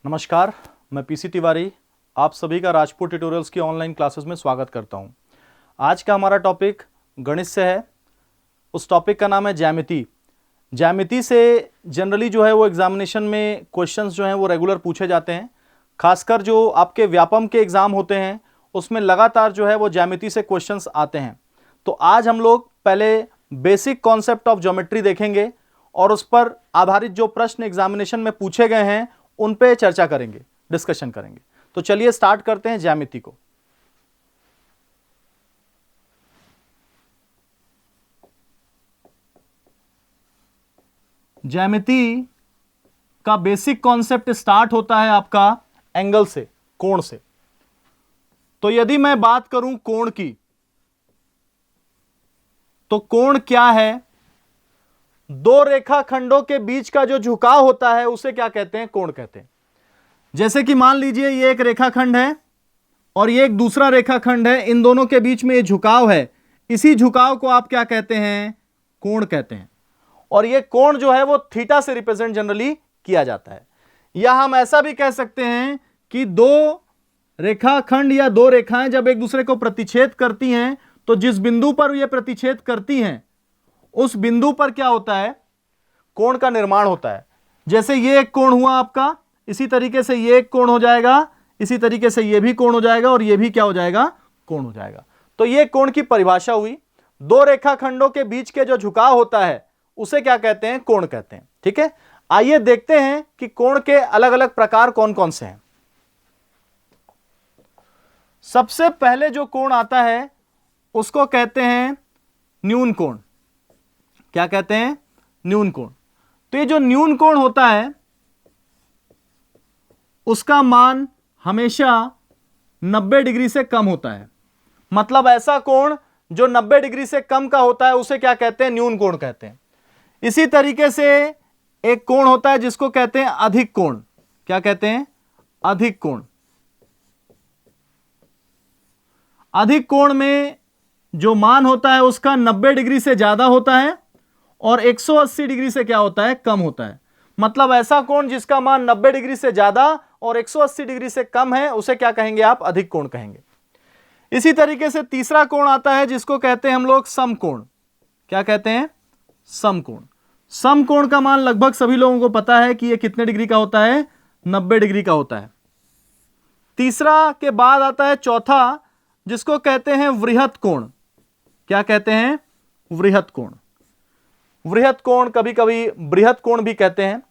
नमस्कार, मैं पीसी तिवारी आप सभी का राजपूत ट्यूटोरियल्स की ऑनलाइन क्लासेस में स्वागत करता हूं। आज का हमारा टॉपिक गणित से है। उस टॉपिक का नाम है ज्यामिति। ज्यामिति से जनरली जो है वो एग्जामिनेशन में क्वेश्चंस जो हैं वो रेगुलर पूछे जाते हैं। खासकर जो आपके व्यापम के एग्जाम होते हैं उसमें लगातार जो है वो ज्यामिति से क्वेश्चंस आते हैं। तो आज हम लोग पहले बेसिक कॉन्सेप्ट ऑफ ज्योमेट्री देखेंगे और उस पर आधारित जो प्रश्न एग्जामिनेशन में पूछे गए हैं उन पे चर्चा करेंगे, डिस्कशन करेंगे। तो चलिए स्टार्ट करते हैं ज्यामिति को। ज्यामिति का बेसिक कॉन्सेप्ट स्टार्ट होता है आपका एंगल से, कोण से। तो यदि मैं बात करूं कोण की, तो कोण क्या है? दो रेखाखंडों के बीच का जो झुकाव होता है उसे क्या कहते हैं? कोण कहते हैं। जैसे कि मान लीजिए ये एक रेखाखंड है और ये एक दूसरा रेखाखंड है, इन दोनों के बीच में ये झुकाव है, इसी झुकाव को आप क्या कहते हैं? कोण कहते हैं। और ये कोण जो है वो थीटा से रिप्रेजेंट जनरली किया जाता है। या हम ऐसा भी कह सकते हैं कि दो रेखाखंड या दो रेखाएं जब एक दूसरे को प्रतिच्छेद करती हैं तो जिस बिंदु पर ये प्रतिच्छेद करती हैं उस बिंदु पर क्या होता है? कोण का निर्माण होता है। जैसे ये एक कोण हुआ आपका, इसी तरीके से ये एक कोण हो जाएगा, इसी तरीके से ये भी कोण हो जाएगा और ये भी क्या हो जाएगा? कोण हो जाएगा। तो ये कोण की परिभाषा हुई। दो रेखाखंडों के बीच के जो झुकाव होता है उसे क्या कहते हैं? कोण कहते हैं। ठीक है, आइए देखते हैं कि कोण के अलग अलग प्रकार कौन कौन से हैं। सबसे पहले जो कोण आता है उसको कहते हैं न्यून कोण। क्या कहते हैं? न्यून कोण। तो ये जो न्यून कोण होता है उसका मान हमेशा 90 डिग्री से कम होता है। मतलब ऐसा कोण जो 90 डिग्री से कम का होता है उसे क्या कहते हैं? न्यून कोण कहते हैं। इसी तरीके से एक कोण होता है जिसको कहते हैं अधिक कोण। क्या कहते हैं? अधिक कोण। अधिक कोण में जो मान होता है उसका 90 डिग्री से ज्यादा होता है और 180 डिग्री से क्या होता है? कम होता है। मतलब ऐसा कोण जिसका मान 90 डिग्री से ज्यादा और 180 डिग्री से कम है उसे क्या कहेंगे आप? अधिक कोण कहेंगे। इसी तरीके से तीसरा कोण आता है जिसको कहते हैं हम लोग समकोण। क्या कहते हैं? समकोण। समकोण का मान लगभग सभी लोगों को पता है कि यह कितने डिग्री का होता है? 90 डिग्री का होता है। तीसरा के बाद आता है चौथा जिसको कहते हैं वृहत कोण। क्या कहते हैं? वृहत कोण। वृहत कोण, कभी कभी बृहत कोण भी कहते हैं।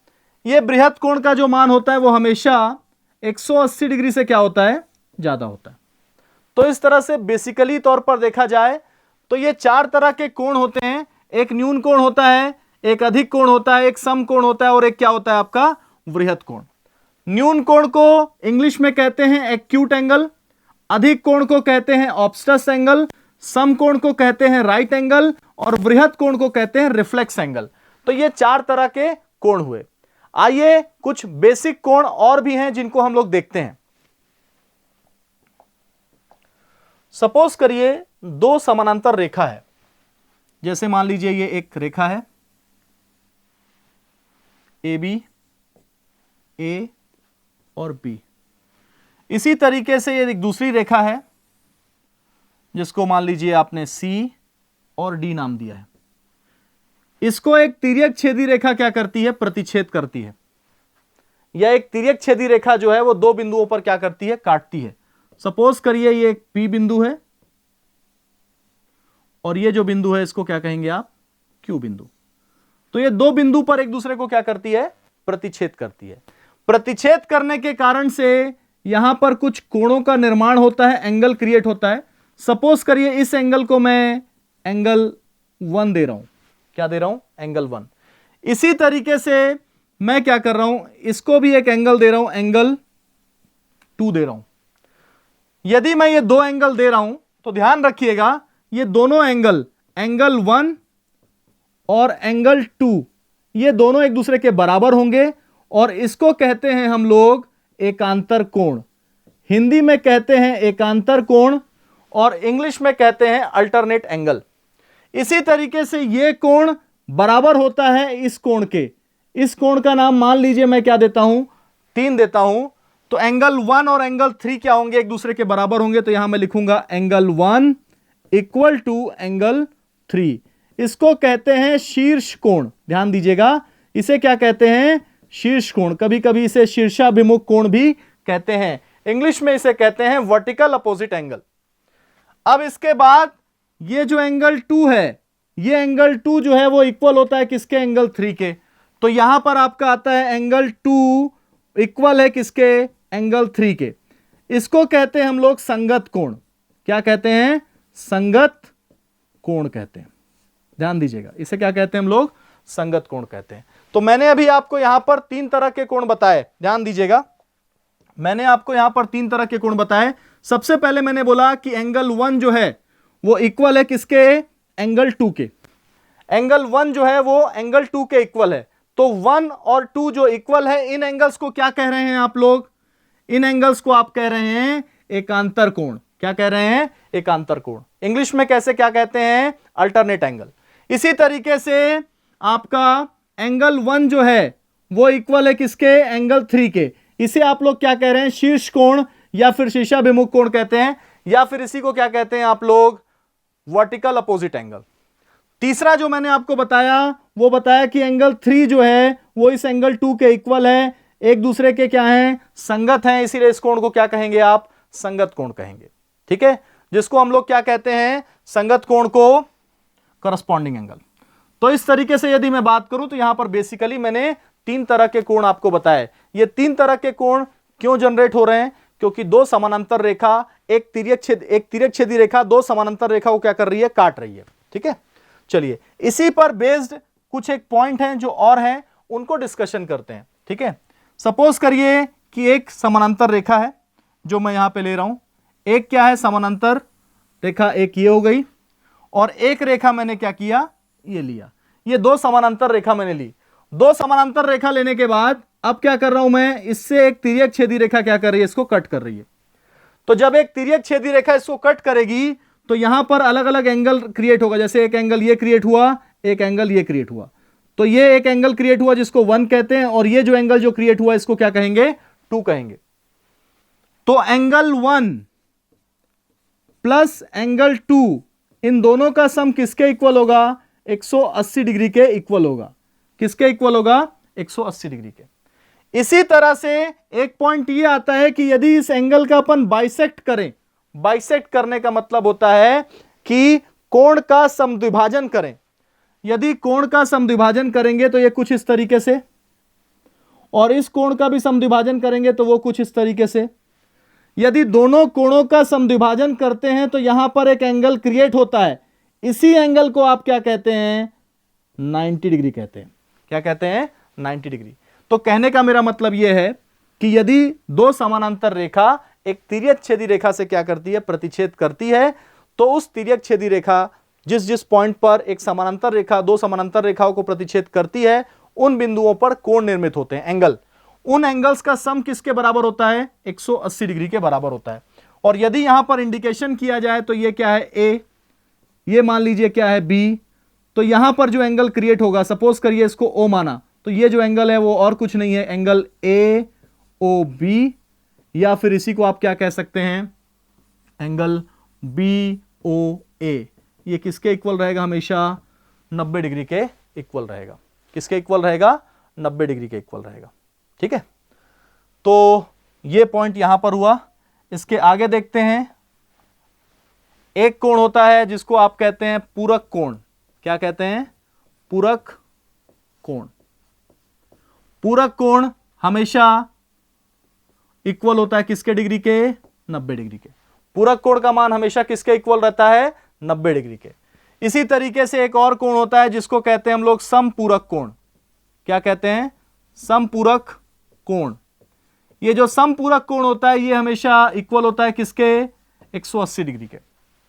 यह बृहत कोण का जो मान होता है वो हमेशा 180 डिग्री से क्या होता है? ज्यादा होता है। तो इस तरह से बेसिकली तौर पर देखा जाए तो ये चार तरह के कोण होते हैं। एक न्यून कोण होता है, एक अधिक कोण होता है, एक सम कोण होता है और एक क्या होता है आपका? वृहत कोण। न्यून कोण को इंग्लिश में कहते हैं एक्यूट एंगल, अधिक कोण को कहते हैं ऑब्स्टस एंगल, सम कोण को कहते हैं राइट एंगल और वृहत कोण को कहते हैं रिफ्लेक्स एंगल। तो ये चार तरह के कोण हुए। आइए कुछ बेसिक कोण और भी हैं जिनको हम लोग देखते हैं। सपोज करिए दो समानांतर रेखा है। जैसे मान लीजिए ये एक रेखा है ए बी, ए और बी। इसी तरीके से ये एक दूसरी रेखा है जिसको मान लीजिए आपने सी और डी नाम दिया है। इसको एक तिर्यक छेदी रेखा क्या करती है? प्रतिच्छेद करती है। यह एक तिर्यक छेदी रेखा जो है वो दो बिंदुओं पर क्या करती है? काटती है। सपोज करिए ये एक पी बिंदु है और ये जो बिंदु है इसको क्या कहेंगे आप? क्यू बिंदु। तो ये दो बिंदु पर एक दूसरे को क्या करती है? प्रतिच्छेद करती है। प्रतिच्छेद करने के कारण से यहां पर कुछ कोणों का निर्माण होता है, एंगल क्रिएट होता है। सपोज करिए इस एंगल को मैं एंगल 1 दे रहा हूं। क्या दे रहा हूं? एंगल 1। इसी तरीके से मैं क्या कर रहा हूं? इसको भी एक एंगल दे रहा हूं, एंगल 2 दे रहा हूं। यदि मैं ये दो एंगल दे रहा हूं तो ध्यान रखिएगा ये दोनों एंगल, एंगल 1 और एंगल 2, ये दोनों एक दूसरे के बराबर होंगे और इसको कहते हैं हम लोग एकांतर कोण। हिंदी में कहते हैं एकांतर कोण और इंग्लिश में कहते हैं अल्टरनेट एंगल। इसी तरीके से ये कोण बराबर होता है इस कोण के। इस कोण का नाम मान लीजिए मैं क्या देता हूं, 3 देता हूं। तो एंगल 1 और एंगल 3 क्या होंगे, एक दूसरे के बराबर होंगे। तो यहां मैं लिखूंगा एंगल 1 इक्वल टू एंगल 3। इसको कहते हैं शीर्ष कोण। ध्यान दीजिएगा, इसे क्या कहते हैं, शीर्ष कोण। कभी कभी इसे शीर्षाभिमुख कोण भी कहते हैं। इंग्लिश में इसे कहते हैं वर्टिकल अपोजिट एंगल। अब इसके बाद ये जो एंगल 2 है, ये एंगल 2 जो है वो इक्वल होता है किसके, एंगल 3 के। तो यहां पर आपका आता है एंगल 2 इक्वल है किसके, एंगल 3 के। इसको कहते हैं हम लोग संगत कोण। क्या कहते हैं, संगत कोण कहते हैं। ध्यान दीजिएगा, इसे क्या कहते हैं हम लोग, संगत कोण कहते हैं। तो मैंने अभी आपको यहां पर 3 तरह के कोण बताए। ध्यान दीजिएगा, मैंने आपको यहां पर 3 तरह के कोण बताए। सबसे पहले मैंने बोला कि एंगल 1 जो है वो इक्वल है किसके, एंगल 2 के। एंगल 1 जो है वो एंगल 2 के इक्वल है। तो 1 और 2 जो इक्वल है, इन एंगल्स को क्या कह रहे हैं आप लोग, इन एंगल्स को आप कह रहे हैं एकांतर कोण। क्या कह रहे हैं, एकांतर कोण। इंग्लिश में कैसे क्या कहते हैं, अल्टरनेट एंगल। इसी तरीके से आपका एंगल 1 जो है वो इक्वल है किसके, एंगल 3 के। इसे आप लोग क्या कह रहे हैं, शीर्ष कोण या फिर शीर्षाभिमुख कोण कहते हैं, या फिर इसी को क्या कहते हैं आप लोग, वर्टिकल अपोजिट एंगल। तीसरा जो मैंने आपको बताया वो बताया कि एंगल 3 जो है वो इस एंगल 2 के इक्वल है, एक दूसरे के क्या है, संगत हैं, इसीलिए इस कोण को क्या कहेंगे आप, संगत कोण कहेंगे। ठीक है, जिसको हम लोग क्या कहते हैं, संगत कोण को करस्पॉन्डिंग एंगल। तो इस तरीके से यदि मैं बात करूं तो यहां पर बेसिकली मैंने 3 तरह के कोण आपको बताए। ये 3 तरह के कोण क्यों जनरेट हो रहे हैं, क्योंकि 2 समानांतर रेखा, एक तिर्यक छेदी रेखा 2 समानांतर रेखा को क्या कर रही है, काट रही है। ठीक है, चलिए इसी पर बेस्ड कुछ एक पॉइंट हैं जो और हैं, उनको डिस्कशन करते हैं। ठीक है, सपोज करिए कि एक समानांतर रेखा है जो मैं यहां पे ले रहा हूं। एक क्या है, समानांतर रेखा एक ये हो गई, और एक रेखा मैंने क्या किया, ये लिया। ये 2 समानांतर रेखा मैंने ली। 2 समानांतर रेखा लेने के बाद अब क्या कर रहा हूं मैं, इससे एक तिर्यक छेदी रेखा क्या कर रही है, इसको कट कर रही है। तो जब एक तिर्यक छेदी रेखा इसको कट करेगी तो यहां पर अलग अलग एंगल क्रिएट होगा। जैसे एक एंगल ये क्रिएट हुआ, एक एंगल ये क्रिएट हुआ। तो ये एक एंगल क्रिएट हुआ जिसको 1 कहते हैं, और ये जो एंगल जो क्रिएट हुआ इसको क्या कहेंगे, 2 कहेंगे। तो एंगल 1 प्लस एंगल 2, इन दोनों का सम किसके इक्वल होगा, 180 डिग्री के इक्वल होगा। किसके इक्वल होगा, 180 डिग्री के। इसी तरह से एक पॉइंट ये आता है कि यदि इस एंगल का अपन बाइसेक्ट करें, बाइसेक्ट करने का मतलब होता है कि कोण का समद्विभाजन करें। यदि कोण का समद्विभाजन करेंगे तो ये कुछ इस तरीके से, और इस कोण का भी समद्विभाजन करेंगे तो वो कुछ इस तरीके से। यदि दोनों कोणों का समद्विभाजन करते हैं तो यहां पर एक एंगल क्रिएट होता है। इसी एंगल को आप क्या कहते हैं, 90 डिग्री कहते हैं। क्या कहते हैं, 90 डिग्री। तो कहने का मेरा मतलब यह है कि यदि 2 समानांतर रेखा एक तिर्यक छेदी रेखा से क्या करती है, प्रतिच्छेद करती है, तो उस तिर्यक छेदी रेखा जिस जिस पॉइंट पर एक समानांतर रेखा 2 समानांतर रेखाओं को प्रतिच्छेद करती है, उन बिंदुओं पर कोण निर्मित होते हैं, एंगल। उन एंगल्स का सम किसके बराबर होता है, 180 डिग्री के बराबर होता है। और यदि यहां पर इंडिकेशन किया जाए तो ये क्या है, ए, ये मान लीजिए क्या है, बी। तो यहां पर जो एंगल क्रिएट होगा, सपोज करिए इसको ओ माना, तो ये जो एंगल है वो और कुछ नहीं है, एंगल ए ओ बी, या फिर इसी को आप क्या कह सकते हैं, एंगल बी ओ ए। ये किसके इक्वल रहेगा, हमेशा 90 डिग्री के इक्वल रहेगा। किसके इक्वल रहेगा, 90 डिग्री के इक्वल रहेगा। ठीक है, तो ये पॉइंट यहां पर हुआ। इसके आगे देखते हैं, एक कोण होता है जिसको आप कहते हैं पूरक कोण। क्या कहते हैं, पूरक कोण। पूरक कोण हमेशा इक्वल होता है किसके डिग्री के, 90 डिग्री के। पूरक कोण का मान हमेशा किसके इक्वल रहता है, 90 डिग्री के। इसी तरीके से एक और कोण होता है जिसको कहते हैं हम लोग समपूरक कोण। क्या कहते हैं, समपूरक कोण। ये जो समपूरक कोण होता है ये हमेशा इक्वल होता है किसके, 180 डिग्री के।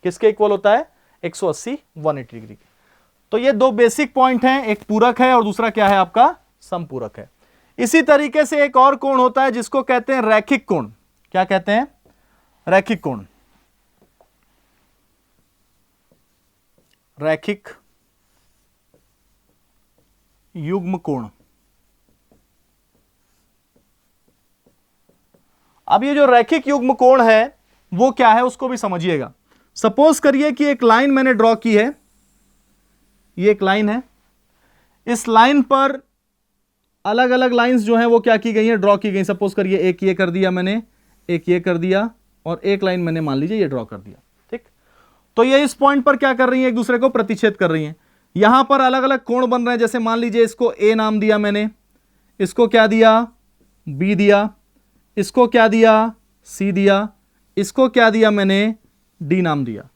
किसके इक्वल होता है, 180, 180 डिग्री के। तो ये 2 बेसिक पॉइंट हैं, एक पूरक है और दूसरा क्या है आपका, समपूरक है। इसी तरीके से एक और कोण होता है जिसको कहते हैं रैखिक कोण। क्या कहते हैं, रैखिक कोण, रैखिक युग्म कोण। अब ये जो रैखिक युग्म कोण है वो क्या है उसको भी समझिएगा। सपोज करिए कि एक लाइन मैंने ड्रॉ की है, ये एक लाइन है, इस लाइन पर अलग अलग लाइंस जो हैं वो क्या की गई हैं, ड्रॉ की गई। सपोज करिए एक ये कर दिया मैंने, एक ये कर दिया, और एक लाइन मैंने मान लीजिए ये ड्रॉ कर दिया। ठीक, तो ये इस पॉइंट पर क्या कर रही हैं, एक दूसरे को प्रतिच्छेद कर रही हैं। यहां पर अलग अलग कोण बन रहे हैं। जैसे मान लीजिए इसको ए नाम दिया मैंने, इसको क्या दिया, बी दिया, इसको क्या दिया, सी दिया, इसको क्या दिया मैंने, डी नाम दिया।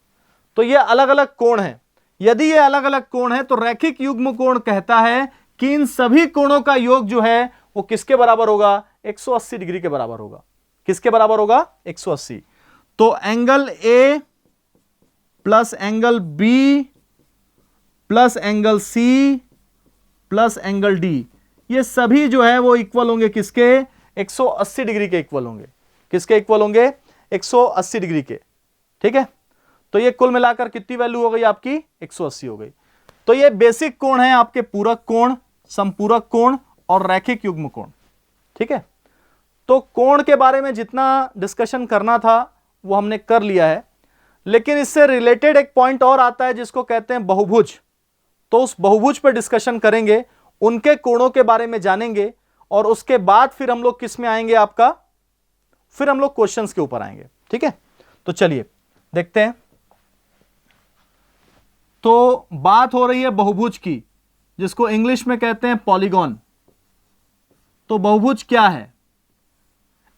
तो ये अलग अलग कोण है। यदि ये अलग अलग कोण है तो रैखिक युग्म कोण कहता है कि इन सभी कोणों का योग जो है वो किसके बराबर होगा, 180 डिग्री के बराबर होगा। किसके बराबर होगा, 180। तो angle A plus angle B plus angle C plus angle D, ये सभी जो है वो इक्वल होंगे किसके, 180 डिग्री के इक्वल होंगे। किसके इक्वल होंगे, 180 डिग्री के। ठीक है, तो ये कुल मिलाकर कितनी वैल्यू हो गई आपकी, 180 हो गई। तो ये बेसिक कोण है आपके पूरक कोण, संपूरक कोण और रैखिक युग्म कोण। ठीक है, तो कोण के बारे में जितना डिस्कशन करना था वो हमने कर लिया है, लेकिन इससे रिलेटेड एक पॉइंट और आता है जिसको कहते हैं बहुभुज। तो उस बहुभुज पर डिस्कशन करेंगे, उनके कोणों के बारे में जानेंगे, और उसके बाद फिर हम लोग किस में आएंगे आपका, फिर हम लोग क्वेश्चंस के ऊपर आएंगे। ठीक है, तो चलिए देखते हैं। तो बात हो रही है बहुभुज की, जिसको इंग्लिश में कहते हैं पॉलीगॉन। तो बहुभुज क्या है,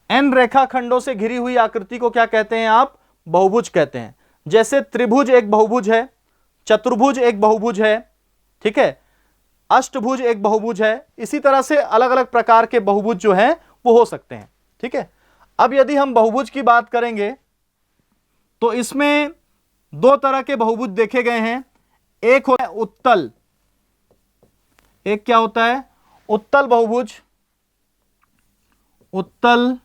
एन रेखाखंडों से घिरी हुई आकृति को क्या कहते हैं आप, बहुभुज कहते हैं। जैसे त्रिभुज एक बहुभुज है, चतुर्भुज एक बहुभुज है, ठीक है, अष्टभुज एक बहुभुज है। इसी तरह से अलग अलग प्रकार के बहुभुज जो हैं वो हो सकते हैं। ठीक है, अब यदि हम बहुभुज की बात करेंगे तो इसमें दो तरह के बहुभुज देखे गए हैं। एक होता है उत्तल, एक क्या होता है, उत्तल बहुभुज, उत्तल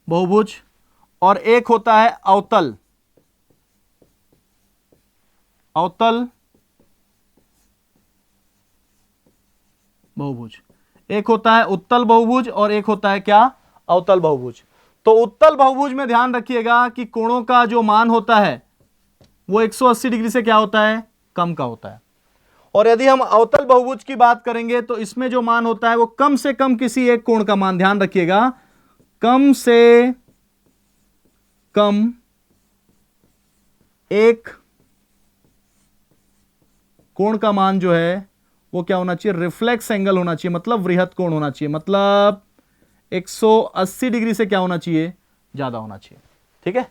बहुभुज, और एक होता है अवतल, अवतल बहुभुज। एक होता है उत्तल बहुभुज और एक होता है क्या, अवतल बहुभुज। तो उत्तल बहुभुज में ध्यान रखिएगा कि कोणों का जो मान होता है वो 180 डिग्री से क्या होता है, कम का होता है। और यदि हम अवतल बहुभुज की बात करेंगे तो इसमें जो मान होता है वो कम से कम किसी एक कोण का मान, ध्यान रखिएगा, कम से कम एक कोण का मान जो है वो क्या होना चाहिए, रिफ्लेक्स एंगल होना चाहिए, मतलब वृहत कोण होना चाहिए, मतलब 180 डिग्री से क्या होना चाहिए, ज्यादा होना चाहिए। ठीक है,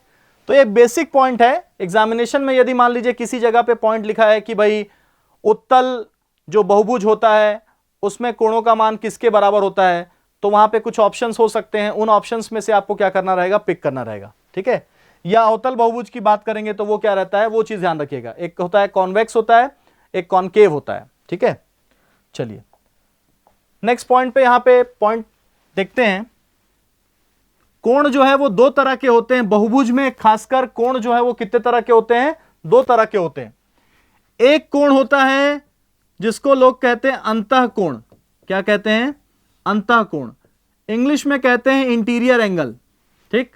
तो ये बेसिक पॉइंट है। एग्जामिनेशन में यदि मान लीजिए किसी जगह पे पॉइंट लिखा है कि भाई उत्तल जो बहुभुज होता है उसमें कोणों का मान किसके बराबर होता है, तो वहां पे कुछ ऑप्शंस हो सकते हैं, उन ऑप्शंस में से आपको क्या करना रहेगा, पिक करना रहेगा। ठीक है, या अवतल बहुभुज की बात करेंगे तो वो क्या रहता है, वो चीज ध्यान रखिएगा, एक होता है कॉन्वेक्स होता है, एक कॉनकेव होता है। ठीक है, चलिए नेक्स्ट पॉइंट पे, यहां पे पॉइंट देखते हैं। कोण जो है वो दो तरह के होते हैं बहुभुज में, खासकर कोण जो है वो कितने तरह के होते हैं, दो तरह के होते हैं। एक कोण होता है जिसको लोग कहते हैं अंतःकोण, क्या कहते हैं, अंतःकोण, इंग्लिश में कहते हैं इंटीरियर एंगल। ठीक,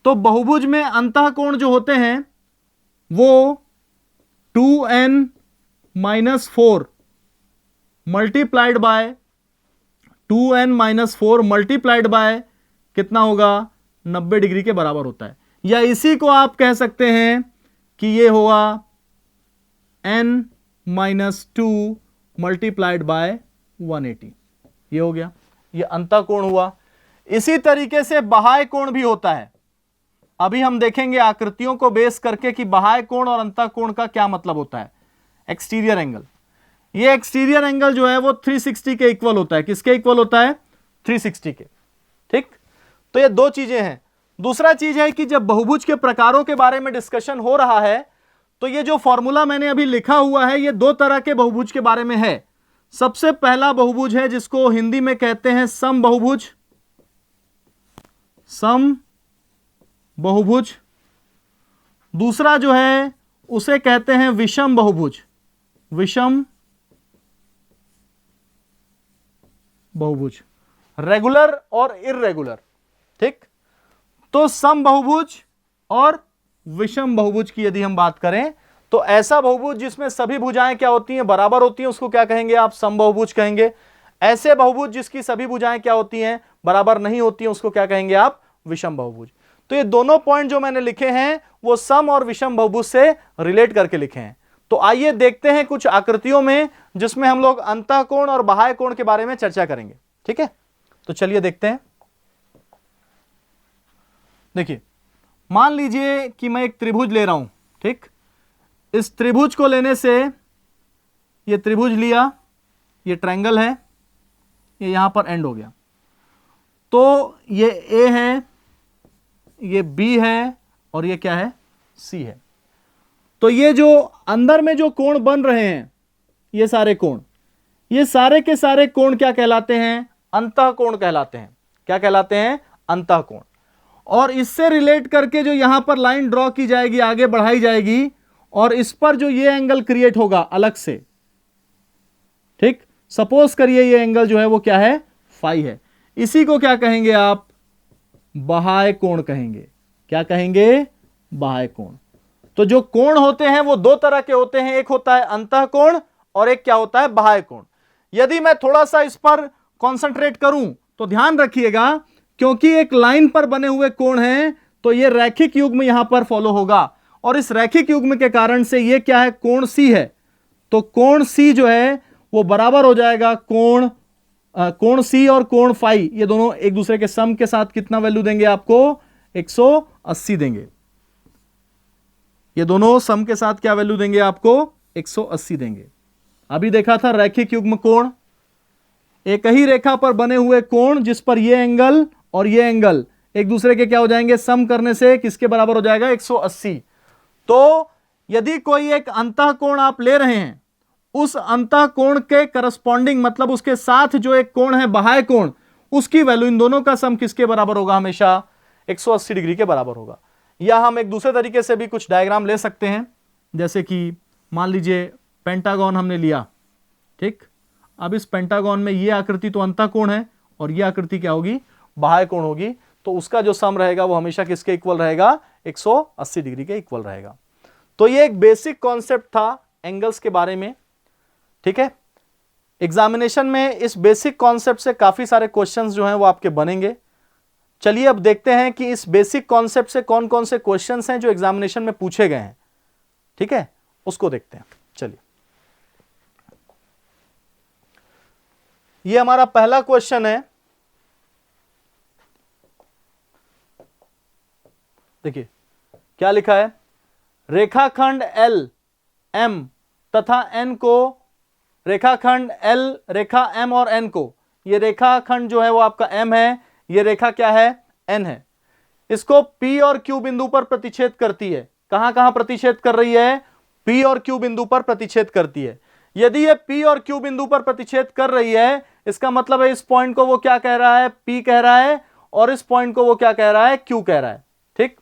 तो बहुभुज में अंतःकोण जो होते हैं वो 2n-4 multiplied by 2n-4 multiplied by कितना होगा, 90 डिग्री के बराबर होता है। या इसी को आप कह सकते हैं कि ये होगा n-2 मल्टीप्लाइड बाय 180, ये हो गया, ये अंतःकोण हुआ। इसी तरीके से बाह्य कोण भी होता है। अभी हम देखेंगे आकृतियों को बेस करके कि बाह्य कोण और अंतःकोण का क्या मतलब होता है। एक्सटीरियर एंगल, ये एक्सटीरियर एंगल जो है वो 360 के इक्वल होता है। किसके इक्वल होता है, 360 के। ठीक, तो ये दो चीजें हैं। दूसरा चीज है कि जब बहुभुज के प्रकारों के बारे में डिस्कशन हो रहा है तो ये जो फॉर्मूला मैंने अभी लिखा हुआ है ये दो तरह के बहुभुज के बारे में है। सबसे पहला बहुभुज है जिसको हिंदी में कहते हैं समबहुभुज, सम बहुभुज। दूसरा जो है उसे कहते हैं विषम बहुभुज, विषम बहुभुज, रेगुलर और इर्रेगुलर। ठीक, तो सम बहुभुज और विषम बहुभुज की यदि हम बात करें तो ऐसा बहुभुज जिसमें सभी भुजाएं क्या होती हैं, बराबर होती हैं, उसको क्या कहेंगे आप, सम बहुभुज कहेंगे। ऐसे बहुभुज जिसकी सभी भुजाएं क्या होती हैं, बराबर नहीं होती हैं, उसको क्या कहेंगे आप, विषम बहुभुज। तो ये दोनों पॉइंट जो मैंने लिखे हैं वो सम और विषम बहुभुज से रिलेट करके लिखे हैं। तो आइए देखते हैं कुछ आकृतियों में जिसमें हम लोग अंतःकोण और बाह्य कोण के बारे में चर्चा करेंगे। ठीक है, तो चलिए देखते हैं। देखिए, मान लीजिए कि मैं एक त्रिभुज ले रहा हूं। ठीक, इस त्रिभुज को लेने से, ये त्रिभुज लिया, ये ट्रायंगल है, ये यहां पर एंड हो गया, तो ये ए है, ये बी है और ये क्या है, सी है। तो ये जो अंदर में जो कोण बन रहे हैं, ये सारे कोण, ये सारे के सारे कोण क्या कहलाते हैं, अंतःकोण कहलाते हैं। क्या कहलाते हैं, अंतःकोण। और इससे रिलेट करके जो यहां पर लाइन ड्रॉ की जाएगी, आगे बढ़ाई जाएगी, और इस पर जो ये एंगल क्रिएट होगा अलग से, ठीक, सपोज करिए ये एंगल जो है वो क्या है, फाई है, इसी को क्या कहेंगे आप, बाह्य कोण कहेंगे। क्या कहेंगे, बाह्य कोण। तो जो कोण होते हैं वो दो तरह के होते हैं, एक होता है अंतःकोण और एक क्या होता है, बाह्य कोण। यदि मैं थोड़ा सा इस पर कॉन्सेंट्रेट करूं तो ध्यान रखिएगा, क्योंकि एक लाइन पर बने हुए कोण हैं तो ये रैखिक युग्म यहां पर फॉलो होगा, और इस रैखिक युग्म के कारण से ये क्या है, कोण सी है। तो कोण सी जो है वो बराबर हो जाएगा कोण सी और कोण फाई, ये दोनों एक दूसरे के सम के साथ कितना वैल्यू देंगे आपको, 180 देंगे। ये दोनों सम के साथ क्या वैल्यू देंगे आपको, 180 देंगे। अभी देखा था रैखिक युग्म कोण, एक ही रेखा पर बने हुए कोण जिस पर ये एंगल और ये एंगल एक दूसरे के क्या हो जाएंगे, सम करने से किसके बराबर हो जाएगा, 180। तो यदि कोई एक अंतःकोण आप ले रहे हैं, उस अंतःकोण के करस्पॉन्डिंग, मतलब उसके साथ जो एक कोण है बाह्य कोण, उसकी वैल्यू, इन दोनों का सम किसके बराबर होगा, हमेशा 180 डिग्री के बराबर होगा। या हम एक दूसरे तरीके से भी कुछ डायग्राम ले सकते हैं, जैसे कि मान लीजिए पेंटागन हमने लिया। ठीक, अब इस पेंटागन में ये आकृति तो अंतःकोण है और ये आकृति क्या होगी, बाह्य कोण होगी। तो उसका जो सम रहेगा वो हमेशा किसके इक्वल रहेगा, 180 डिग्री के इक्वल रहेगा। तो ये एक बेसिक कॉन्सेप्ट था एंगल्स के बारे में। ठीक है, एग्जामिनेशन में इस बेसिक कॉन्सेप्ट से काफी सारे क्वेश्चंस जो हैं वो आपके बनेंगे। चलिए अब देखते हैं कि इस बेसिक कॉन्सेप्ट से कौन कौन से क्वेश्चंस हैं जो एग्जामिनेशन में पूछे गए हैं। ठीक है, उसको देखते हैं। चलिए, ये हमारा पहला क्वेश्चन है। देखिए क्या लिखा है, रेखाखंड एल एम तथा एन को, रेखाखंड एल, रेखा एम और एन को, ये रेखाखंड जो है वो आपका एम है, ये रेखा क्या है, एन है, इसको पी और क्यू बिंदु पर प्रतिच्छेद करती है। कहां कहां प्रतिच्छेद कर रही है, पी और क्यू बिंदु पर प्रतिच्छेद करती है। यदि ये पी और क्यू बिंदु पर प्रतिच्छेद कर रही है, इसका मतलब है इस पॉइंट को वो क्या कह रहा है, पी कह रहा है, और इस पॉइंट को वो क्या कह रहा है, क्यू कह रहा है। ठीक,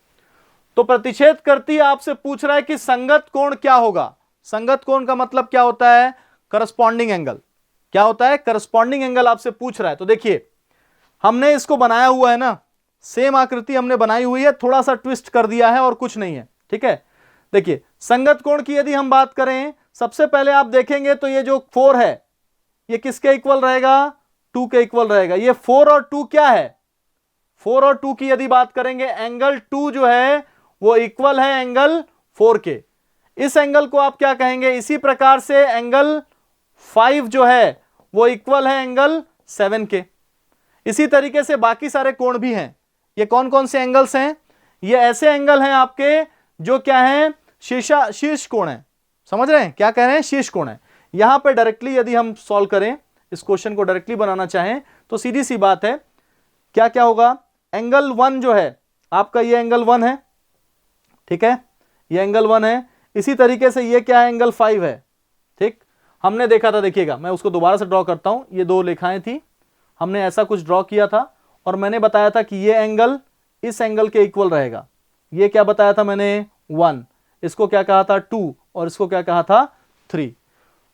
तो प्रतिच्छेद करती है, आपसे पूछ रहा है कि संगत कोण क्या होगा। संगत कोण का मतलब क्या होता है, करस्पॉन्डिंग एंगल। क्या होता है, करस्पॉन्डिंग एंगल आपसे पूछ रहा है। तो देखिए हमने इसको बनाया हुआ है ना, सेम आकृति हमने बनाई हुई है, थोड़ा सा ट्विस्ट कर दिया है और कुछ नहीं है। ठीक है, देखिए संगत कोण की यदि हम बात करें, सबसे पहले आप देखेंगे तो ये जो 4 है ये किसके इक्वल रहेगा, 2 के इक्वल रहेगा। ये 4 और 2 क्या है, 4 और 2 की यदि बात करेंगे, एंगल 2 जो है वो इक्वल है एंगल 4 के। इस एंगल को आप क्या कहेंगे, इसी प्रकार से एंगल 5 जो है वो इक्वल है एंगल 7 के। इसी तरीके से बाकी सारे कोण भी हैं। ये कौन कौन से एंगल्स हैं, ये ऐसे एंगल हैं आपके जो क्या हैं, शीर्ष कोण है। समझ रहे हैं क्या कह रहे हैं, शीर्ष कोण है। यहां पे डायरेक्टली यदि हम सॉल्व करें, इस क्वेश्चन को डायरेक्टली बनाना चाहें तो सीधी सी बात है, क्या क्या होगा, एंगल 1 जो है आपका, ये एंगल 1 है। ठीक है, ये एंगल 1 है। इसी तरीके से ये क्या है, एंगल 5 है। ठीक, हमने देखा था, देखिएगा मैं उसको दोबारा से ड्रॉ करता हूं, ये दो रेखाएं थी, हमने ऐसा कुछ ड्रॉ किया था और मैंने बताया था कि ये एंगल इस एंगल के इक्वल रहेगा। ये क्या बताया था मैंने 1, इसको क्या कहा था 2 और इसको क्या कहा था 3।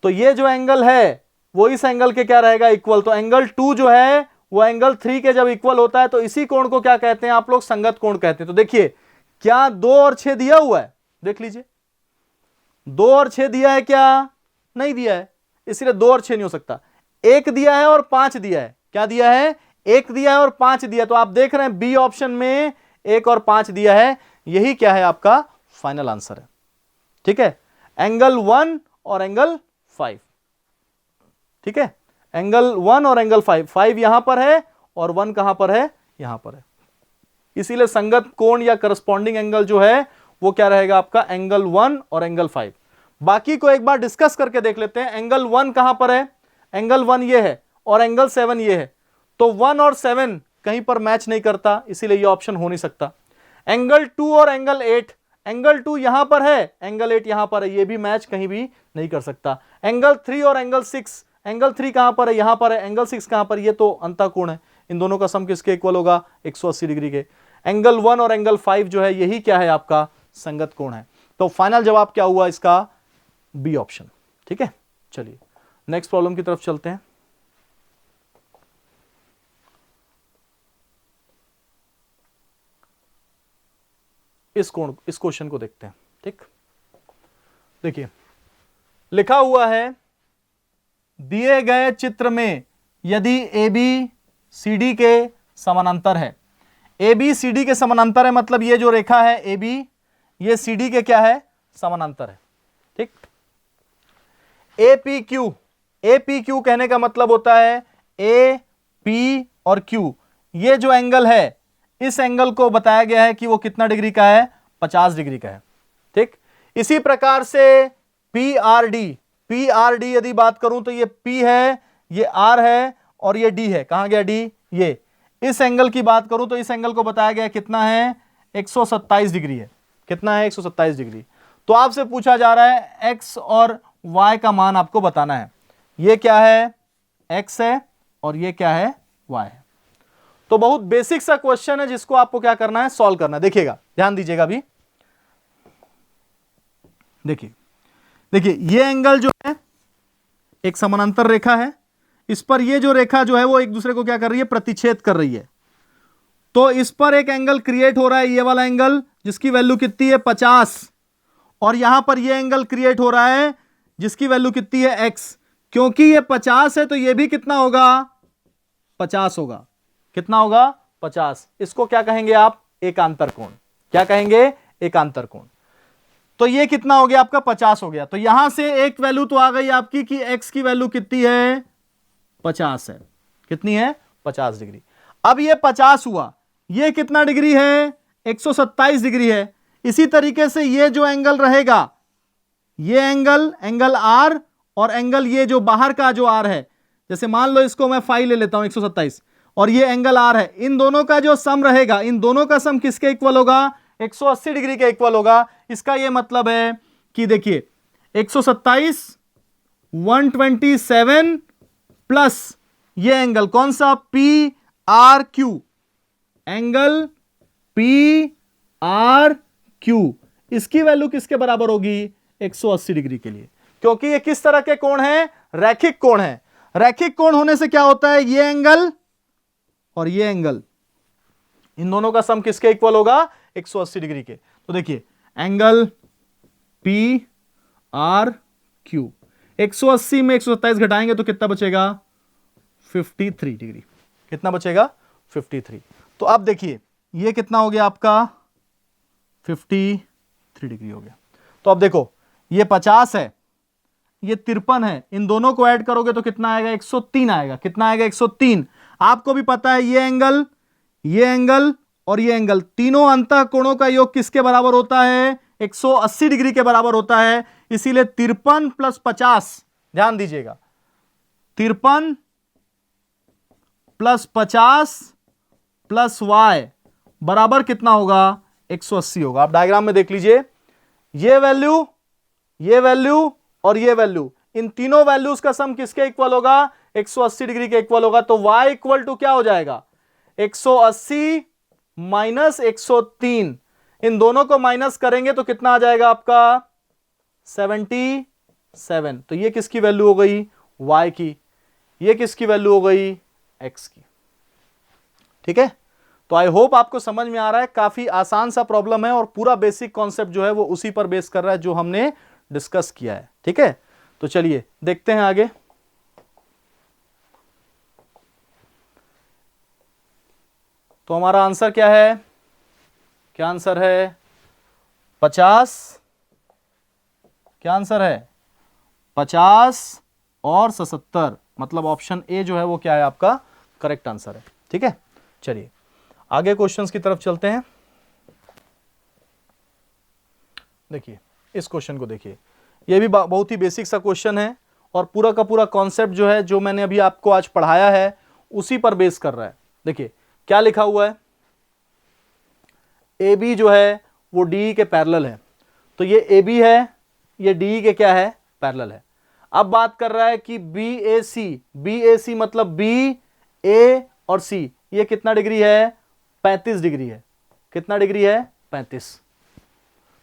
तो ये जो एंगल है वो इस एंगल के क्या रहेगा इक्वल। तो एंगल 2 जो है वो एंगल 3 के जब इक्वल होता है तो इसी कोण को क्या कहते हैं आप लोग, संगत कोण कहते हैं। तो देखिए क्या 2 और 6 दिया हुआ है, देख लीजिए 2 और 6 दिया है क्या, नहीं दिया है, इसलिए 2 और 6 नहीं हो सकता। 1 दिया है और 5 दिया है, क्या दिया है 1 दिया है और 5 दिया है। तो आप देख रहे हैं बी ऑप्शन में 1 और 5 दिया है, यही क्या है आपका फाइनल आंसर है। ठीक है, एंगल 1 और एंगल 5, ठीक है, एंगल 1 और एंगल 5, 5 यहां पर है और 1 कहां पर है, यहां पर है। इसीलिए संगत कोण या करस्पॉन्डिंग एंगल जो है वो क्या रहेगा आपका, एंगल 1 और एंगल 5। बाकी को एक बार डिस्कस करके देख लेते हैं। एंगल 1 कहां पर है, एंगल 1 ये है और एंगल 7 ये है, तो 1 और 7 कहीं पर मैच नहीं करता, इसीलिए ये ऑप्शन हो नहीं सकता। एंगल 2 और एंगल 8, एंगल 2 यहां पर है, एंगल 8 यहां पर है, ये भी मैच कहीं भी नहीं कर सकता। एंगल 3 और एंगल 6, एंगल 3 कहां पर है, यहां पर है, एंगल 6 कहां पर, ये तो अंतःकोण है, इन दोनों का सम किसके इक्वल होगा, 180 डिग्री के। एंगल 1 और एंगल 5 जो है यही क्या है आपका संगत कोण है। तो फाइनल जवाब क्या हुआ इसका, बी ऑप्शन। ठीक है, चलिए नेक्स्ट प्रॉब्लम की तरफ चलते हैं। इस क्वेश्चन को देखते हैं। ठीक, देखिए लिखा हुआ है दिए गए चित्र में यदि ए बी सी डी के समानांतर है, ए बी सी डी के समानांतर है मतलब ये जो रेखा है ए बी ये सी डी के क्या है, समानांतर है। ठीक, A P Q, A P Q कहने का मतलब होता है ए पी और क्यू, ये जो एंगल है इस एंगल को बताया गया है कि वो कितना डिग्री का है, 50 डिग्री का है। ठीक, इसी प्रकार से P R D, P R D यदि बात करूं तो ये P है, ये R है और ये D है, कहां गया D, ये इस एंगल की बात करूं तो इस एंगल को बताया गया कितना है, 127 डिग्री है। कितना है, 127 डिग्री। तो आपसे पूछा जा रहा है X और Y का मान आपको बताना है। ये क्या है, X है और ये क्या है, Y है। तो बहुत बेसिक सा क्वेश्चन है जिसको आपको क्या करना है, सॉल्व करना है। देखिएगा, ध्यान दीजिएगा अभी, देखिए देखिए ये एंगल जो है एक समानांतर रेखा है, इस पर ये जो रेखा जो है वो एक दूसरे को क्या कर रही है, प्रतिच्छेद कर रही है। तो इस पर एक एंगल क्रिएट हो रहा है, ये वाला एंगल जिसकी वैल्यू कितनी है 50, और यहां पर ये एंगल क्रिएट हो रहा है जिसकी वैल्यू कितनी है x। क्योंकि ये 50 है तो ये भी कितना होगा, 50 होगा। कितना होगा, 50। इसको क्या कहेंगे आप, एकांतर कोण। क्या कहेंगे, एकांतर कोण। तो ये कितना हो गया आपका, 50 हो गया। तो यहां से एक वैल्यू तो आ गई आपकी कि x की वैल्यू कितनी है, 50 है। कितनी है, 50 डिग्री। अब ये 50 हुआ, ये कितना डिग्री है, 127 डिग्री है। इसी तरीके से ये जो एंगल रहेगा, ये एंगल, एंगल R और एंगल ये जो बाहर का जो R है, जैसे मान लो इसको मैं फाई ले लेता हूं 127 और ये एंगल R है, इन दोनों का जो सम रहेगा, इन दोनों का सम किसके इक्वल होगा, 180 डिग्री के इक्वल होगा। इसका ये मतलब है कि देखिए 127 127 प्लस ये एंगल कौन सा, P R Q, angle P R Q, इसकी वैल्यू किसके बराबर होगी, 180 डिग्री के लिए। क्योंकि ये किस तरह के कोण है, रैखिक कोण है। रैखिक कोण होने से क्या होता है, ये एंगल और ये एंगल, इन दोनों का सम किसके इक्वल होगा, 180 डिग्री के। तो देखिए एंगल पी आर क्यू, 180 में 127 घटाएंगे तो कितना बचेगा, 53 डिग्री। कितना बचेगा, 53। तो अब देखिए ये कितना हो गया आपका, 53 डिग्री हो गया। तो अब देखो ये 50 है, ये 53 है, इन दोनों को ऐड करोगे तो कितना आएगा, 103 आएगा। कितना आएगा, 103। आपको भी पता है ये एंगल और ये एंगल, तीनों अंतःकोणों का योग किसके बराबर होता है, 180 डिग्री के बराबर होता है। इसीलिए 53 प्लस 50, ध्यान दीजिएगा, 53 प्लस 50 प्लस y बराबर कितना होगा, 180 होगा। आप डायग्राम में देख लीजिए, ये वैल्यू और ये वैल्यू, इन तीनों वैल्यूज का सम किसके इक्वल होगा, 180 डिग्री के इक्वल होगा। तो y इक्वल टू क्या हो जाएगा, 180 माइनस 103, इन दोनों को माइनस करेंगे तो कितना आ जाएगा आपका 77। तो ये किसकी वैल्यू हो गई, y की, ये किसकी वैल्यू हो गई, x की। ठीक है, तो आई होप आपको समझ में आ रहा है, काफी आसान सा प्रॉब्लम है और पूरा बेसिक कॉन्सेप्ट जो है वो उसी पर बेस कर रहा है जो हमने डिस्कस किया है। ठीक है, तो चलिए देखते हैं आगे। तो हमारा आंसर क्या है, क्या आंसर है 50, क्या आंसर है 50 और 77, मतलब ऑप्शन ए जो है वो क्या है आपका करेक्ट आंसर है। ठीक है, चलिए आगे क्वेश्चंस की तरफ चलते हैं। देखिए इस क्वेश्चन को देखिए, ये भी बहुत ही बेसिक सा क्वेश्चन है और पूरा का पूरा कॉन्सेप्ट जो है जो मैंने अभी आपको आज पढ़ाया है उसी पर बेस कर रहा है। देखिए क्या लिखा हुआ है, ए बी जो है वो डी के पैरेलल है, तो ये ए बी है, ये डी के क्या है पैरेलल है। अब बात कर रहा है कि बी ए सी मतलब बी ए और सी ये कितना डिग्री है 35 डिग्री है, कितना डिग्री है 35।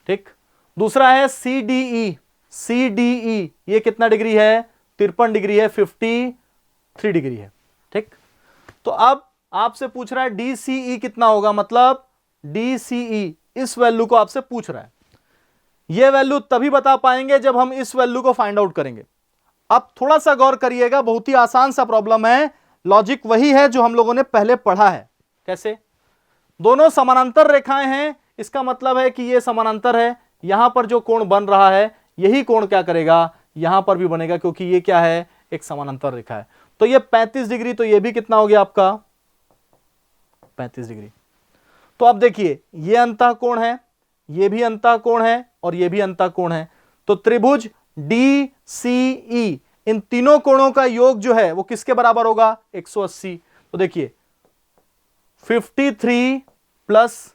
ठीक, दूसरा है सी डी ई ये कितना डिग्री है 53 डिग्री है, 53 डिग्री है। ठीक, तो अब आपसे पूछ रहा है डी सी ई कितना होगा, मतलब डी सी ई इस वैल्यू को आपसे पूछ रहा है। यह वैल्यू तभी बता पाएंगे जब हम इस वैल्यू को फाइंड आउट करेंगे। अब थोड़ा सा गौर करिएगा, बहुत ही आसान सा प्रॉब्लम है, लॉजिक वही है जो हम लोगों ने पहले पढ़ा है। कैसे, दोनों समानांतर रेखाएं हैं, इसका मतलब है कि यह समानांतर है, यहां पर जो कोण बन रहा है यही कोण क्या करेगा यहां पर भी बनेगा, क्योंकि यह क्या है एक समानांतर रेखा है। तो यह 35 डिग्री, तो यह भी कितना हो गया आपका 35 डिग्री। तो अब देखिए ये अंतः कोण है, ये भी अंतः कोण है और ये भी अंतः कोण है, तो त्रिभुज डी सी ई इन तीनों कोणों का योग जो है वो किसके बराबर होगा 180। तो देखिए 53 plus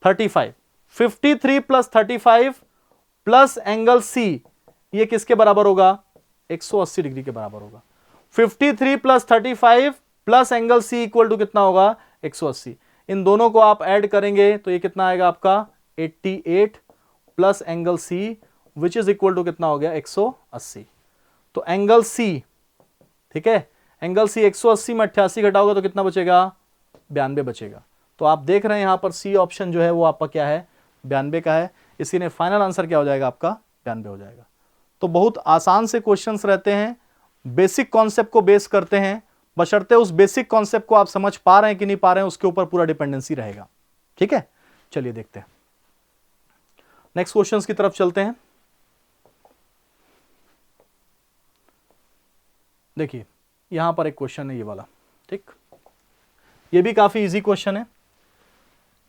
35, 53 plus 35 plus angle C ये किसके बराबर होगा 180 डिग्री के बराबर होगा। 53 plus 35 plus angle C equal to कितना होगा 180। इन दोनों को आप ऐड करेंगे तो ये कितना आएगा आपका 88 plus angle C which is equal to कितना हो गया 180। तो एंगल सी, ठीक है, एंगल सी 180 में 88 घटाओगे तो कितना बचेगा 92 बचेगा। तो आप देख रहे हैं यहां पर सी ऑप्शन जो है वो आपका क्या है 92 का है, इसी ने फाइनल आंसर क्या हो जाएगा आपका 92 हो जाएगा। तो बहुत आसान से क्वेश्चंस रहते हैं, बेसिक कॉन्सेप्ट को बेस करते हैं, बशर्ते उस बेसिक कॉन्सेप्ट को आप समझ पा रहे हैं कि नहीं पा रहे हैं उसके ऊपर पूरा डिपेंडेंसी रहेगा। ठीक है, चलिए देखते हैं नेक्स्ट क्वेश्चंस की तरफ चलते हैं। देखिए यहां पर एक क्वेश्चन है ये वाला, ठीक, ये भी काफी इजी क्वेश्चन है।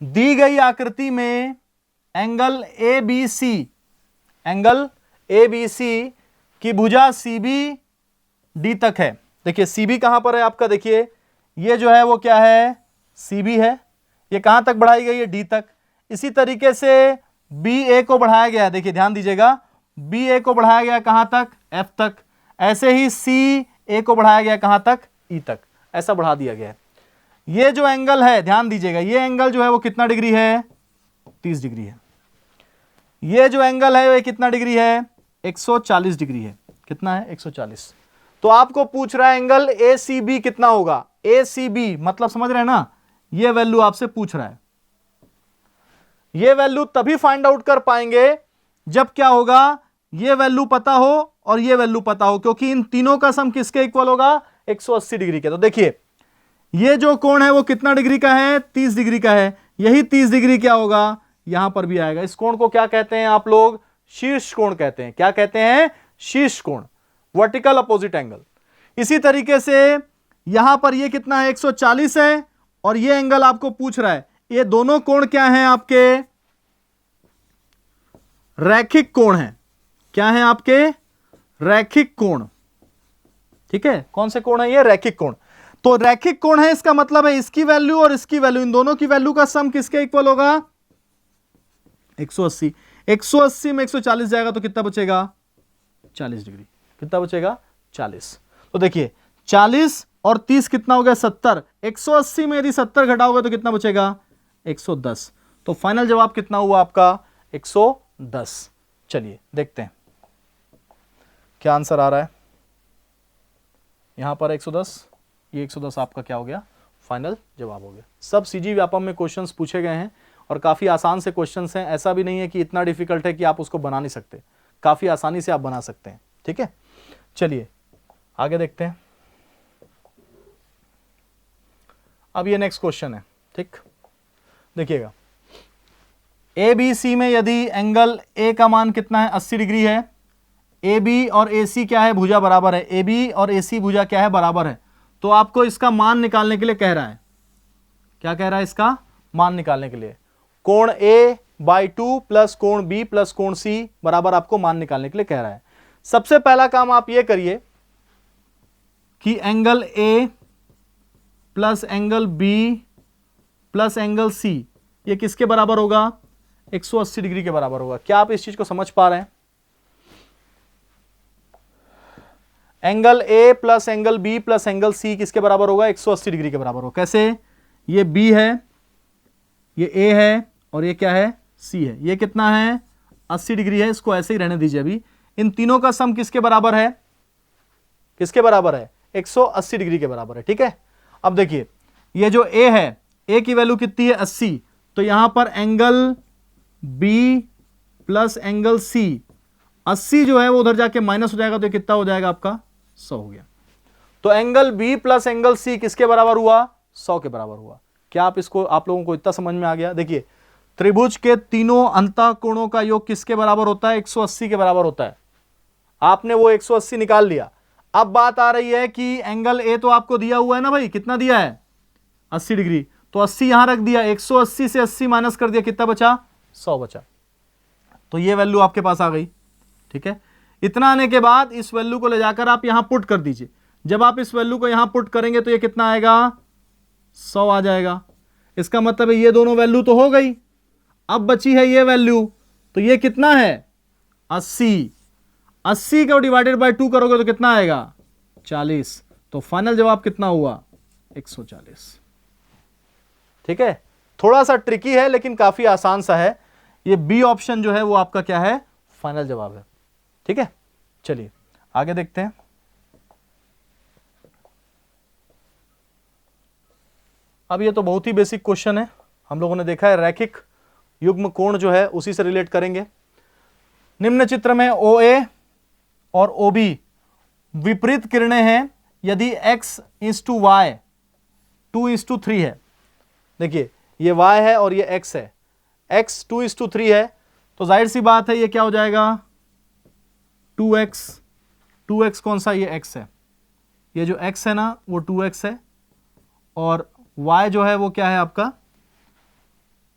दी गई आकृति में एंगल ए बी सी की भुजा सी बी डी तक है। देखिए सी बी कहां पर है आपका, देखिए ये जो है वो क्या है सी बी है, ये कहां तक बढ़ाई गई है डी तक। इसी तरीके से बी ए को बढ़ाया गया है, देखिए ध्यान दीजिएगा बी ए को बढ़ाया गया कहां तक एफ तक, ऐसे ही सी ए को बढ़ाया गया कहां तक ई तक, ऐसा बढ़ा दिया गया है। ये जो एंगल है ध्यान दीजिएगा, ये एंगल जो है वो कितना डिग्री है 30 डिग्री है। ये जो एंगल है वो कितना डिग्री है 140 डिग्री है, कितना है 140। तो आपको पूछ रहा है एंगल ए सी बी कितना होगा, ए सी बी मतलब समझ रहे हैं ना, ये वैल्यू आपसे पूछ रहा है। ये वैल्यू तभी फाइंड आउट कर पाएंगे जब क्या होगा ये वैल्यू पता हो और ये वैल्यू पता हो, क्योंकि इन तीनों का सम किसके इक्वल होगा 180 डिग्री के। तो देखिए ये जो कोण है वो कितना डिग्री का है 30 डिग्री का है, यही 30 डिग्री क्या होगा यहां पर भी आएगा। इस कोण को क्या कहते हैं आप लोग शीर्ष कोण कहते हैं। क्या कहते हैं शीर्ष कोण, वर्टिकल अपोजिट एंगल। इसी तरीके से यहां पर ये कितना है 140 है और ये एंगल आपको पूछ रहा है, ये दोनों कोण क्या हैं आपके रैखिक कोण हैं। क्या है आपके रैखिक कोण, ठीक है, कौन से कोण है ये रैखिक कोण। तो रैखिक कोण है इसका मतलब है इसकी वैल्यू और इसकी वैल्यू, इन दोनों की वैल्यू का सम किसके इक्वल होगा 180। 180 में 140 जाएगा तो कितना बचेगा 40 डिग्री, कितना बचेगा 40। तो देखिए 40 और 30 कितना हो गया 70। 180 में यदि 70 घटाओगे तो कितना बचेगा 110। तो फाइनल जवाब कितना हुआ आपका 110। चलिए देखते हैं क्या आंसर आ रहा है। यहां पर 110, ये 110 आपका क्या हो गया फाइनल जवाब हो गया। सब सीजी व्यापम में क्वेश्चंस पूछे गए हैं और काफी आसान से क्वेश्चंस हैं। ऐसा भी नहीं है कि इतना डिफिकल्ट है कि आप उसको बना नहीं सकते, काफी आसानी से आप बना सकते हैं। ठीक है, चलिए आगे देखते हैं। अब ये नेक्स्ट क्वेश्चन है। ठीक, देखिएगा ए बी सी में यदि एंगल ए का मान कितना है 80 डिग्री है, ए बी और ए सी क्या है भुजा बराबर है, ए बी और ए सी भुजा क्या है बराबर है, तो आपको इसका मान निकालने के लिए कह रहा है। क्या कह रहा है इसका मान निकालने के लिए? कोण ए बाई 2 प्लस कोण बी प्लस कोण सी बराबर आपको मान निकालने के लिए कह रहा है। सबसे पहला काम आप ये करिए कि angle A plus angle B plus angle C ये किसके बराबर होगा 180 डिग्री के बराबर होगा। क्या आप इस चीज को समझ पा रहे हैं? Angle A plus angle B plus angle C किसके बराबर होगा 180 डिग्री के बराबर होगा। कैसे? ये बी है, ये ए है और ये क्या है सी है। ये कितना है 80 डिग्री है, इसको ऐसे ही रहने दीजिए। अभी इन तीनों का सम किसके बराबर है? किसके बराबर है 180 डिग्री के बराबर है। ठीक है, अब देखिए ये जो ए है, ए की वैल्यू कितनी है 80, तो यहां पर angle B plus angle C 80 जो है वो उधर जाके माइनस हो जाएगा, तो कितना हो जाएगा आपका 100 हो गया। तो angle B plus angle C किसके बराबर हुआ 100 के बराबर हुआ। क्या आप लोगों को इतना समझ में आ गया? देखिए त्रिभुज के तीनों अंतःकोणों का योग किसके बराबर होता है 180 के बराबर होता है। आपने वो 180 निकाल लिया। अब बात आ रही है कि एंगल ए तो आपको दिया हुआ है ना भाई, कितना दिया है 80 डिग्री, तो 80 यहां रख दिया, 180 से 80 माइनस कर दिया, कितना बचा 100 बचा। तो ये वैल्यू आपके पास आ गई। ठीक है, इतना आने के बाद इस वैल्यू को ले जाकर आप यहां पुट कर दीजिए। जब आप इस वैल्यू को यहां पुट करेंगे तो ये कितना आएगा 100 आ जाएगा। इसका मतलब है ये दोनों वैल्यू तो हो गई, अब बची है ये वैल्यू, तो ये कितना है 80। 80 को डिवाइडेड बाय 2 करोगे तो कितना आएगा 40। तो फाइनल जवाब कितना हुआ 140। ठीक है, थोड़ा सा ट्रिकी है लेकिन काफी आसान सा है। ये बी ऑप्शन जो है वो आपका क्या है फाइनल जवाब है। ठीक है, चलिए आगे देखते हैं। अब ये तो बहुत ही बेसिक क्वेश्चन है, हम लोगों ने देखा है रैखिक युग्म कोण जो है उसी से रिलेट करेंगे। निम्न चित्र में OA और OB विपरीत किरणें हैं यदि x इज टू वाई 2:3 है। देखिए ये y है और ये x है, x 2:3 है, तो जाहिर सी बात है ये क्या हो जाएगा 2x कौन सा, ये x है, ये जो x है ना वो 2x है, और y जो है वो क्या है आपका,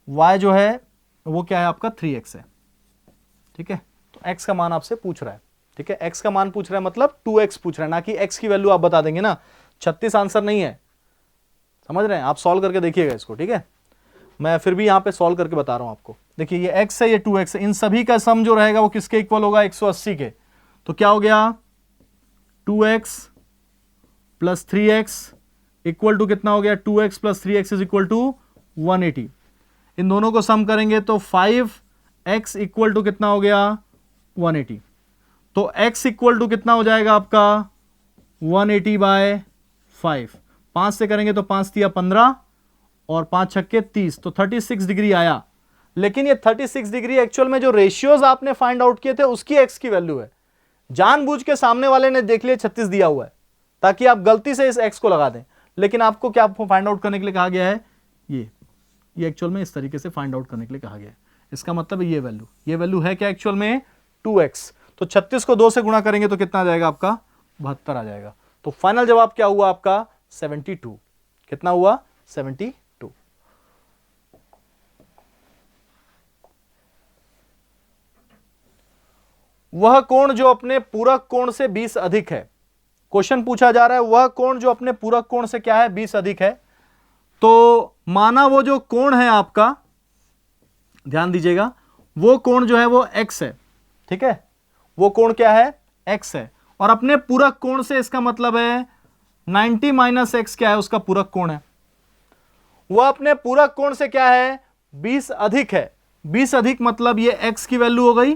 y जो है वो क्या है आपका 3x है। ठीक है, तो x का मान आपसे पूछ रहा है। ठीक है, x का मान पूछ रहा है मतलब 2x पूछ रहा है, ना कि x की वैल्यू आप बता देंगे ना। 36 आंसर नहीं है, समझ रहे हैं? आप सॉल्व करके देखिएगा इसको। ठीक है, मैं फिर भी यहां पे सॉल्व करके बता रहा हूं आपको। देखिए ये x है, ये 2x है, इन सभी का सम जो रहेगा वो किसके इक्वल होगा 180 के। तो क्या हो गया 2x plus 3x equal to कितना हो गया 2x plus 3x is equal to 180। इन दोनों को सम करेंगे तो 5x इक्वल टू कितना हो गया 180। तो x इक्वल टू कितना हो जाएगा आपका 180 बाय 5। 5 से करेंगे तो 5 तिया 15 और 5 छक्के 30, तो 36 डिग्री आया। लेकिन ये 36 डिग्री एक्चुअल में जो रेशियोज आपने फाइंड आउट किए थे उसकी x की वैल्यू है। जानबूझ के सामने वाले ने देख लिया 36 दिया हुआ है ताकि आप गलती से इस x को लगा दें, लेकिन आपको क्या फाइंड आउट करने के लिए कहा गया है, ये एक्चुअल में इस तरीके से फाइंड आउट करने के लिए कहा गया है। इसका मतलब है ये वैल्यू है क्या एक्चुअल में 2x। तो 36 को 2 से गुणा करेंगे तो कितना आ जाएगा आपका 72 आ जाएगा। तो फाइनल जवाब क्या हुआ आपका 72। कितना हुआ 72। वह कोण जो अपने पूरक कोण से 20 अधिक है। क्वेश्चन पूछा जा रहा है वह कोण जो अपने पूरक कोण से क्या है 20 अधिक है। तो माना वो जो कोण है आपका, ध्यान दीजिएगा, वो कोण जो है वो x है। ठीक है, वो कोण क्या है x है, और अपने पूरक कोण से इसका मतलब है 90 माइनस एक्स क्या है, उसका पूरक कोण है। वह अपने पूरक कोण से क्या है, 20 अधिक है। 20 अधिक मतलब ये x की वैल्यू हो गई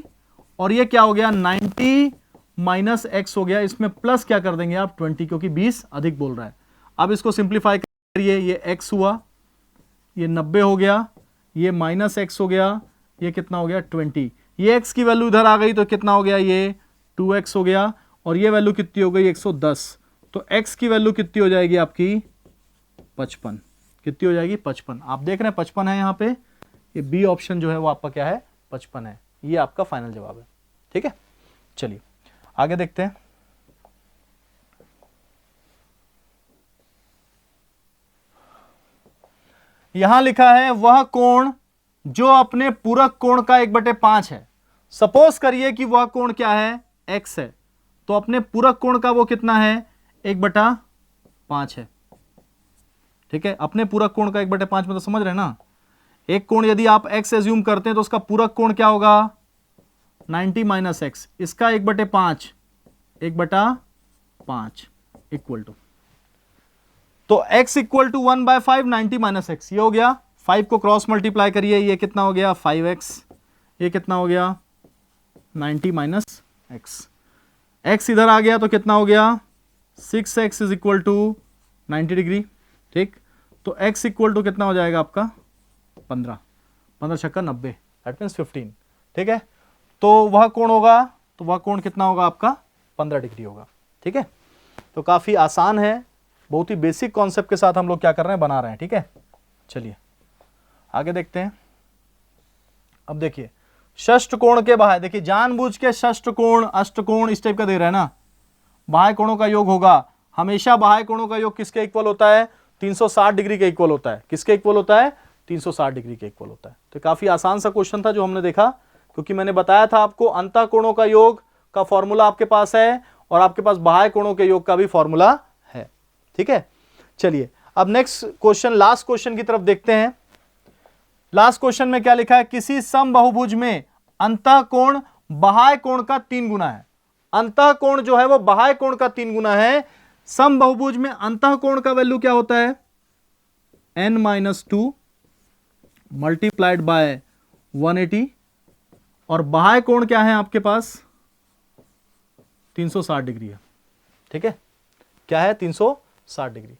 और ये क्या हो गया 90 माइनस एक्स हो गया। इसमें प्लस क्या कर देंगे आप 20, क्योंकि 20 अधिक बोल रहा है। अब इसको सिंप्लीफाई करिए, ये x हुआ, ये 90 हो गया, ये माइनस एक्स हो गया, ये कितना हो गया 20। ये x की वैल्यू इधर आ गई तो कितना हो गया, ये 2x हो गया और ये वैल्यू कितनी हो गई 110। तो x की वैल्यू कितनी हो जाएगी आपकी 55। कितनी हो जाएगी 55। आप देख रहे हैं 55 है यहाँ पे। ये बी ऑप्शन जो है वो आपका क्या है 55 है। ये आपका फाइनल जवाब है। ठीक है, चलिए आगे देखते हैं। यहां लिखा है वह कोण जो अपने पूरक कोण का 1/5 है। सपोज करिए कि वह कोण क्या है x है, तो अपने पूरक कोण का वो कितना है 1/5 है। ठीक है, अपने पूरक कोण का 1/5 मतलब समझ रहे हैं ना। एक कोण यदि आप x एज्यूम करते हैं तो उसका पूरक कोण क्या होगा 90 माइनस एक्स, इसका 1/5 इक्वल टू, तो x equal to 1/5 90 minus x, ये हो गया। 5 को क्रॉस मल्टीप्लाई करिए, ये कितना हो गया 5x, ये कितना हो गया 90 माइनस एक्स। x इधर आ गया तो कितना हो गया 6x is equal to 90 degree. ठीक, तो x इक्वल टू कितना हो जाएगा आपका 15, 15 छक्का 90, दैट मीन्स 15। ठीक है, तो वह कोण होगा, तो वह कोण कितना होगा आपका 15 डिग्री होगा। ठीक है, तो काफी आसान है, बहुत ही बेसिक कॉन्सेप्ट के साथ हम लोग क्या कर रहे हैं बना रहे हैं। ठीक है, चलिए आगे देखते हैं। अब देखिए षष्ठकोण के बाह्य, देखिए जानबूझ के षष्ठकोण अष्टकोण इस टाइप का दे रहा है ना। बाह्य कोणों का योग होगा, हमेशा बाह्य कोणों का योग किसके इक्वल होता है 360 डिग्री के इक्वल होता है। किसके इक्वल होता है 360 डिग्री के इक्वल होता है। तो काफी आसान सा क्वेश्चन था जो हमने देखा, क्योंकि मैंने बताया था आपको अंतः कोणों का योग का फॉर्मूला आपके पास है और आपके पास बाह्य कोणों के योग का भी फॉर्मूला है। ठीक है, चलिए अब नेक्स्ट क्वेश्चन, लास्ट क्वेश्चन की तरफ देखते हैं। लास्ट क्वेश्चन में क्या लिखा है, किसी समबाहुभुज में अंतः कोण बाह्य कोण का 3 गुना है। अंतः कोण जो है वो बाह्य कोण का 3 गुना है। समबाहुभुज में अंतः कोण का वैल्यू क्या होता है n-2 मल्टीप्लाइड बाय 180 और बाह्य कोण क्या है आपके पास 360 डिग्री है। ठीक है, क्या है 360 डिग्री।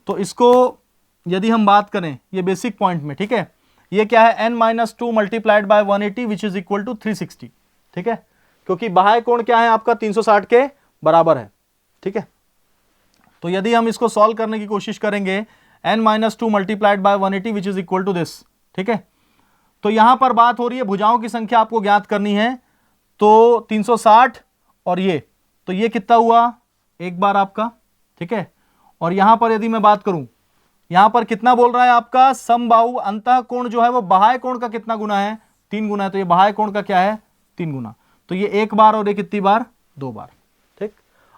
तो इसको यदि हम बात करें ये बेसिक पॉइंट में, ठीक है, ये क्या है n-2 multiplied by 180 which is equal to 360। ठीक है, क्योंकि बाह्य कोण क्या है आपका 360 के बराबर है। ठीक है, तो यदि हम इसको सॉल्व करने की कोशिश करेंगे n-2 multiplied by 180 which is equal to this. ठीक है, तो यहां पर बात हो रही है भुजाओं की संख्या आपको ज्ञात करनी है, तो 360 और ये, तो ये कितना हुआ एक बार आपका। ठीक है, और यहां पर यदि मैं बात करूं, यहां पर कितना बोल रहा है आपका समबाहु अंतः कोण जो है वो बाह्य कोण का कितना गुना है 3 गुना है। तो ये बाह्य कोण का क्या है 3 गुना, तो ये एक बार और ये कितनी बार 2 बार। ठीक,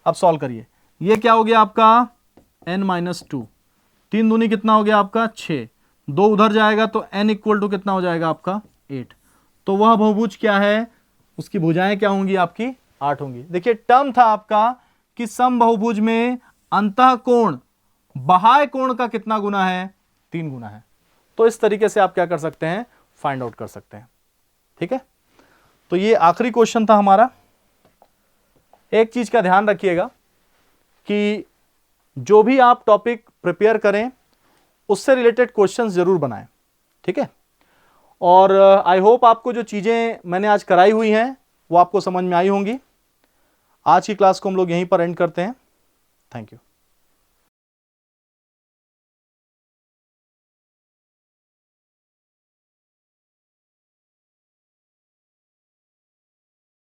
अब सॉल्व करिए, ये क्या हो गया आपका n-2, 3 दूनी कितना हो गया आपका 6, 2 उधर जाएगा तो n इक्वल टू कितना हो जाएगा आपका 8। तो वह बहुभुज क्या है, उसकी भुजाएं क्या होंगी आपकी 8 होंगी। देखिए टर्म था आपका कि समबाहुभुज में अंतः कोण बाह्य कोण का कितना गुना है 3 गुना है। तो इस तरीके से आप क्या कर सकते हैं फाइंड आउट कर सकते हैं। ठीक है, तो ये आखिरी क्वेश्चन था हमारा। एक चीज का ध्यान रखिएगा कि जो भी आप टॉपिक प्रिपेयर करें उससे रिलेटेड क्वेश्चंस जरूर बनाएं। ठीक है, और आई होप आपको जो चीजें मैंने आज कराई हुई हैं वो आपको समझ में आई होंगी। आज की क्लास को हम लोग यहीं पर एंड करते हैं। Thank you.